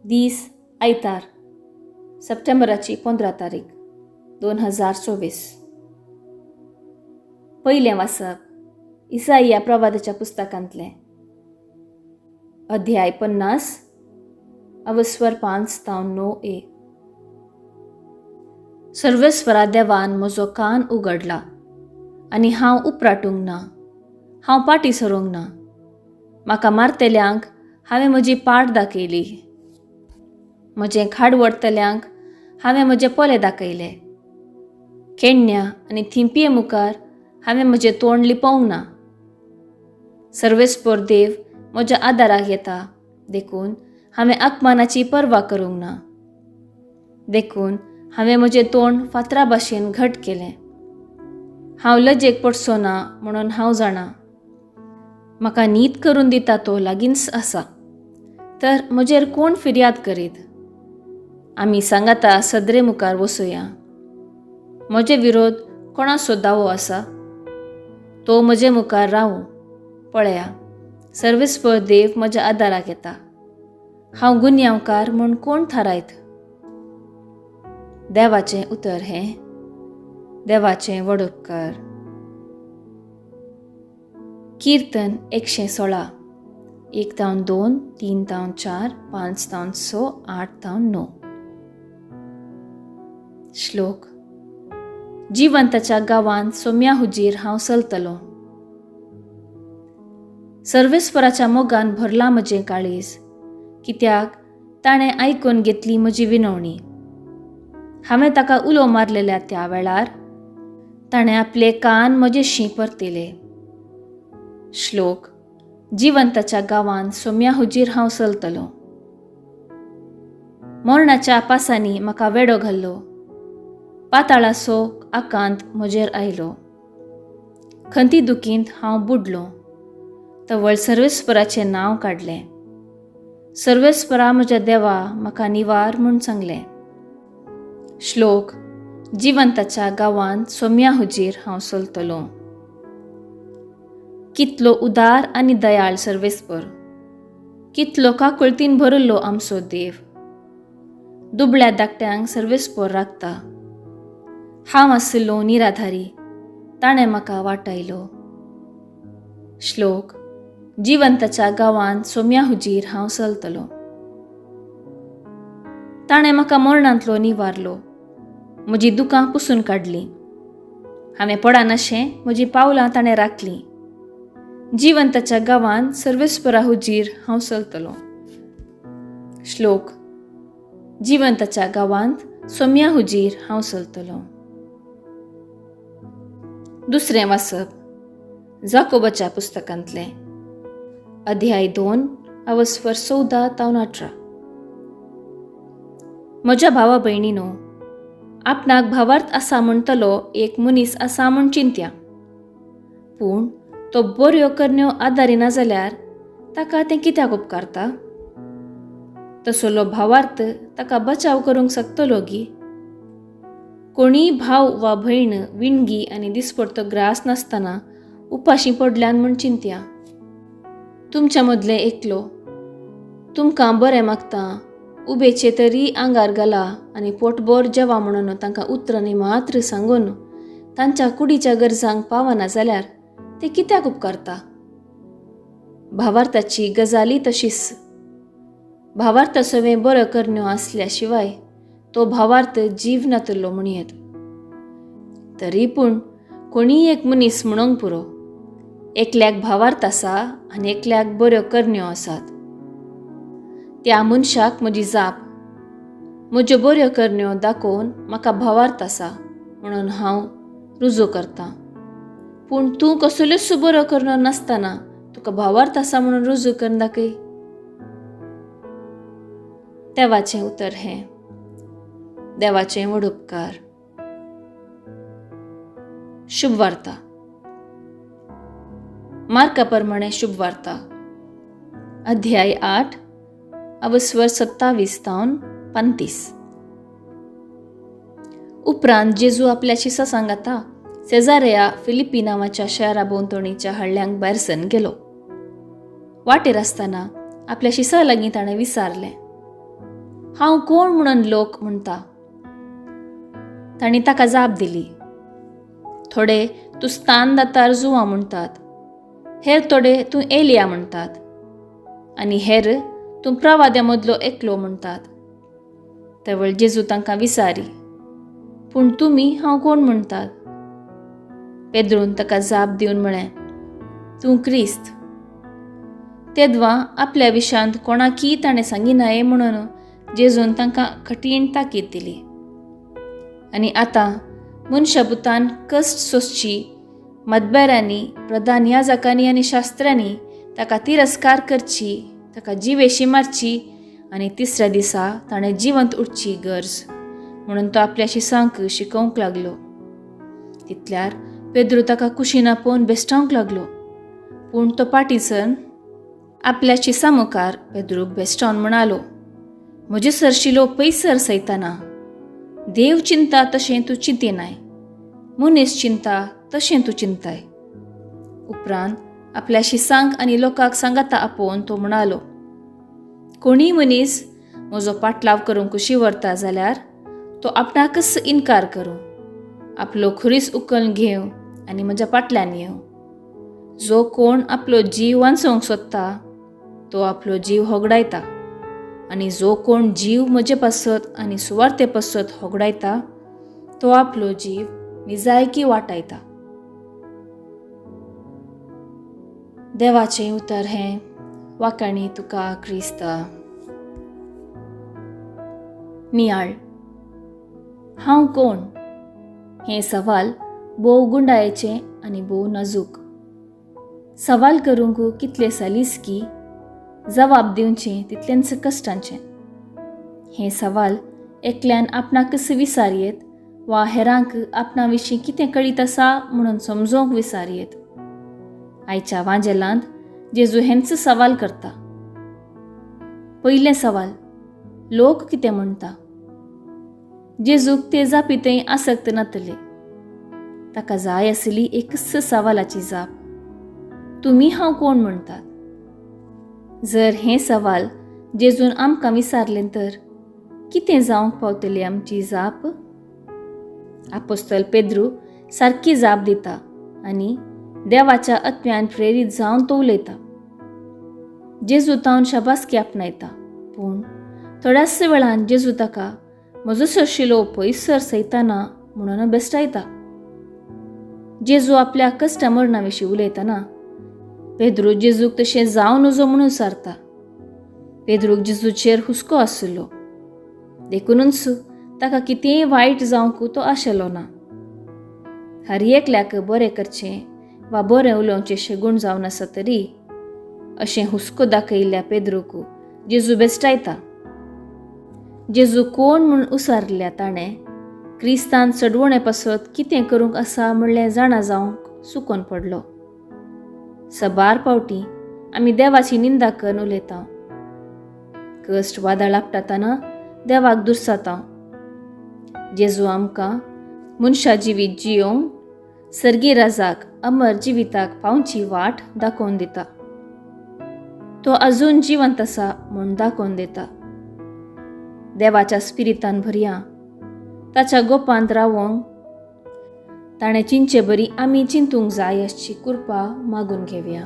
दीस आयतार सप्टेंबराची 15 तारीख 2024. पयलें वाचप इसाइया प्रवादाच्या पुस्तकांतलें अध्याय 50 अवस्वर 5-9a. सर्वेस्वरा देवान म्हजो कान उगडला आनी हांव उपराटूंक ना, हांव पाटी सरूंक ना. म्हाका मारतल्यांक हांवें म्हजी पाट दाखयली, म्हजें खाडवडतल्यांक हांवें म्हजे पोले दाखयले. केण्या आनी थिंपये मुखार हांवें म्हजें तोंड लिपोवंक ना. सर्वेस्पर देव म्हज्या आदाराक येता, देखून हांवें अपमानाची पर्वा करूंक ना. देखून हांवें म्हजें तोंड फातरा भाशेन घट केलें. हांव लजेक पडचो ना म्हणून हांव जाणां. म्हाका न्हीद करून दिता तो लागींच आसा, तर म्हजेर कोण फिर्याद करीत? आमी सांगाता सदरे मुखार वसुया. म्हजे विरोध कोणाचो दावो आसा? तो म्हजे मुखार रावूं. पळया, सर्वेस्पर देव म्हज्या आदाराक येता. हांव गुन्यांवकार म्हूण कोण थारायत? देवाचें उतर हें. देवाचें व्हड उपकार. कीर्तन 116 1-2, 3-4, 5-6, 8-9. श्लोक. जिवंताच्या गांवांत सोम्या हुजीर हांव चलतलों. सर्वेस्वराच्या मोगान भरलां म्हजें काळीज, कित्याक ताणें आयकून घेतली म्हजी विनवणी. हांवें ताका उलो मारलेल्या त्या वेळार ताणें आपले कान म्हजेशी परतिले. श्लोक. जिवंताच्या गांवांत सोम्या हुजीर हांव चलतलों. मरणाच्या पासांनी म्हाका वेडो घाल्लो, पाताळाचो आकांत म्हजेर आयलो. खंती दुखींत हांव बुडलों, तवळ सर्वेस्पराचें नांव काडलें. सर्वेस्परा म्हज्या देवा म्हाका निवार म्हूण सांगलें. श्लोक. जिवंताच्या गांवांत सोम्या हुजीर हांव चलतलों. कितलो उदार आनी दयाळ सर्वेस्पर, कितलो काकुळतीन भरिल्लो आमचो देव. दुबळ्या धाकट्यांक सर्वेस्पर राखता. हांव आसलो निराधारी, ताणें म्हाका वाटायलो. श्लोक. जिवंताच्या गांवांत सोम्या हुजीर हांव चलतलों. ताणें म्हाका मरणांतलो निवारलो, म्हजी दुकां पुसून काडलीं. हांवें पडनाशें म्हजीं पावलां ताणें राखलीं. जिवंताच्या गांवांत सर्वेस्परा हुजीर हांव चलतलों. श्लोक. जिवंताच्या गांवांत सोम्या हुजीर हांव चलतलों. दुसरें वाचप जाकोबाच्या पुस्तकांतलें अध्याय 2 अवस्वर 14-18. म्हज्या भावा भयणीनो, आपणाक भावार्थ आसा म्हणटलो एक मनीस आसा म्हूण चिंत्या. पूण तो बऱ्यो करण्यो आदारिना जाल्यार ताका तें कित्याक उपकारता? तसलो भावार्थ ताका बचाव करूंक शकतलो गी? कोणीय भाव वा भयण विणगी आनी दिसपडतो ग्रास नासतना उपाशी पडल्यान म्हूण चिंत्या. तुमच्या मदले एकलो तुमकां बरें मागता, उबेचे तरी आंगार घाला आनी पोटभर जेवा म्हणून तांकां उतरांनी मात्र सांगून तांच्या कुडीच्या गरजांक पावना जाल्यार ते कित्याक उपकारता? भावार्थाची गजाली तशीच. भावार्थ सवें बऱ्यो करण्यो आसल्या शिवाय तो भावार्थ जीव नातलो म्हणयत. तरी पूण कोणीय एक मनीस म्हणूंक पुरो, एकल्याक भावार्थ आसा आनी एकल्याक बऱ्यो करण्यो आसात. त्या मनशाक म्हजी जाप, म्हज्यो बऱ्यो करण्यो दाखोवन म्हाका भावार्थ आसा म्हणून हांव रुजू करतां. पूण तूं कसल्योच बऱ्यो करण्यो नासतना तुका भावार्थ आसा म्हणून रुजू करून दाखय. देवाचें उतर हें. देवाचें व्हड उपकार. शुभ वार्ता. मार्का प्रमाणे शुभ वार्ता अध्याय 8 अवस्वर 27-35. उपरांत जेजू आपल्या शिसा सांगाता सेजारेया फिलिपी नांवाच्या शारा भोंवतणीच्या हळ्ळ्यांक भायर सरून गेलो. वाटेर आसतना आपल्या शिसा लागीं ताणें विचारलें, हांव कोण म्हणून लोक म्हणटा. तांणी ताका जाप दिली. थोडे तूं स्थान दातार जुवा म्हणटात, हेर थोडे तूं एलिया म्हणटात, आनी हेर तूं प्रवाद्या मदलो एकलो म्हणटात. तेवळ जेजू तांकां विचारी, पूण तुमी हांव कोण म्हणटात? पेद्रून ताका जाप दिवन म्हळें, तूं क्रिस्त. तेदवा आपल्या विशांत कोणाकीय ताणें सांगिनाये म्हणून जेजून तांकां कठीण ताकीद दिली. आनी आतां मनशापुतान कश्ट सोंसची, मतबेऱ्यांनी, प्रधान याजकांनी आनी शास्त्र्यांनी ताका तिरस्कार करची, ताका जिवेशी मारची आनी तिसऱ्या दिसा ताणें जिवंत उठची गरज म्हणून तो आपल्या शिसांक शिकोवंक लागलो. तितल्यार पेद्रू ताका कुशीना पळोवन बेश्टावंक लागलो. पूण तो फाटींच्यान आपल्या शिसा मुखार पेद्रूक बेश्टावन म्हणालो, म्हजे सरशिलो पयसर सैताना. देव चिंता तशें तूं चिंतिनाय, मनीस चिंता तशें तूं चिंताय. उपरांत आपल्या शिसांक आनी लोकांक सांगाता आपोवन तो म्हणालो, कोणीय मनीस म्हजो पाटलाव करूंक कुशी व्हरता जाल्यार तो आपणाकच इन्कार करूं, आपलो खुरीस उखलून घेवं आनी म्हज्या फाटल्यान येवं. जो कोण आपलो जीव वांचोवंक सोदता तो आपलो जीव होगडायता, आनी जो कोण जीव म्हजे पासत आनी सुवार्ते पासत होगडायता तो आपलो जीव निजायकी वाटायता. देवाचें उतर हें. वाकाणी तुका क्रिस्ता. नियाळ. हांव कोण? हें सवाल भोव गुंडायेचें आनी भोव नाजूक. सवाल करूंक कितले सालिस्की, जवाब दिवचें तितलेंच कश्टाचें. हें सवाल एकल्यान आपणाकच विचारयेत वा हेरांक आपणा विशीं कितें कळीत आसा म्हणून समजोवंक विचारयेत. आयच्या वांजेलांत जेजू हेंच सवाल करता. पयलें सवाल, लोक कितें म्हणटा? जेजूक ते जापीतय आसक्त नातले. ताका जाय आसली एकच सवालाची जाप, तुमी हांव कोण म्हणटात? जर हें सवाल जेजून आमकां विचारलें तर कितें जावंक पावतली आमची जाप? आपोस्तल पेद्रू सारकी जाप दिता आनी देवाच्या आत्म्यान प्रेरीत जावन तो उलयता. जेजू तावन शाबासकी आपणायता, पूण थोड्याच वेळान जेजू ताका म्हजो सरशिलो पयसर सैताना म्हणून बेश्टायता. जेजू आपल्या कश्ट मरणा विशीं उलयतना पेद्रू जेजूक तशें जावं नजो म्हणून विचारता. पेद्रूक जेजूचेर हुस्को आशिल्लो, देखूनच ताका कितेंय वायट जावंक तो आशिल्लो ना. हर एकल्याक बरें करचें वा बरें उलोवचें शेगूण जावन आसा तरी अशें हुस्को दाखयिल्ल्या पेद्रूक जेजू बेश्टायता. जेजू कोण म्हूण उसारल्या ताणें क्रिस्तान चडवणे पासत कितें करूंक आसा म्हणलें जाणा जावंक सुकोन पडलो. सबार पावटी आमी देवाची निंदा करून उलयता. कश्ट वादळ आपटातना देवाक दुर्साता. जेजू आमकां मनशा जिवीत जियोंक सर्गी राजाक अमर जिविताक पावची वाट दाखोवन दिता. तो आजून जिवंत आसा म्हूण दाखोवन दिता. देवाच्या स्पिरितान भरया, ताच्या गोपांत रावोंक ताणें चिंचे बरी आमी चिंतूंक जाय अशी कृपा मागून घेवया.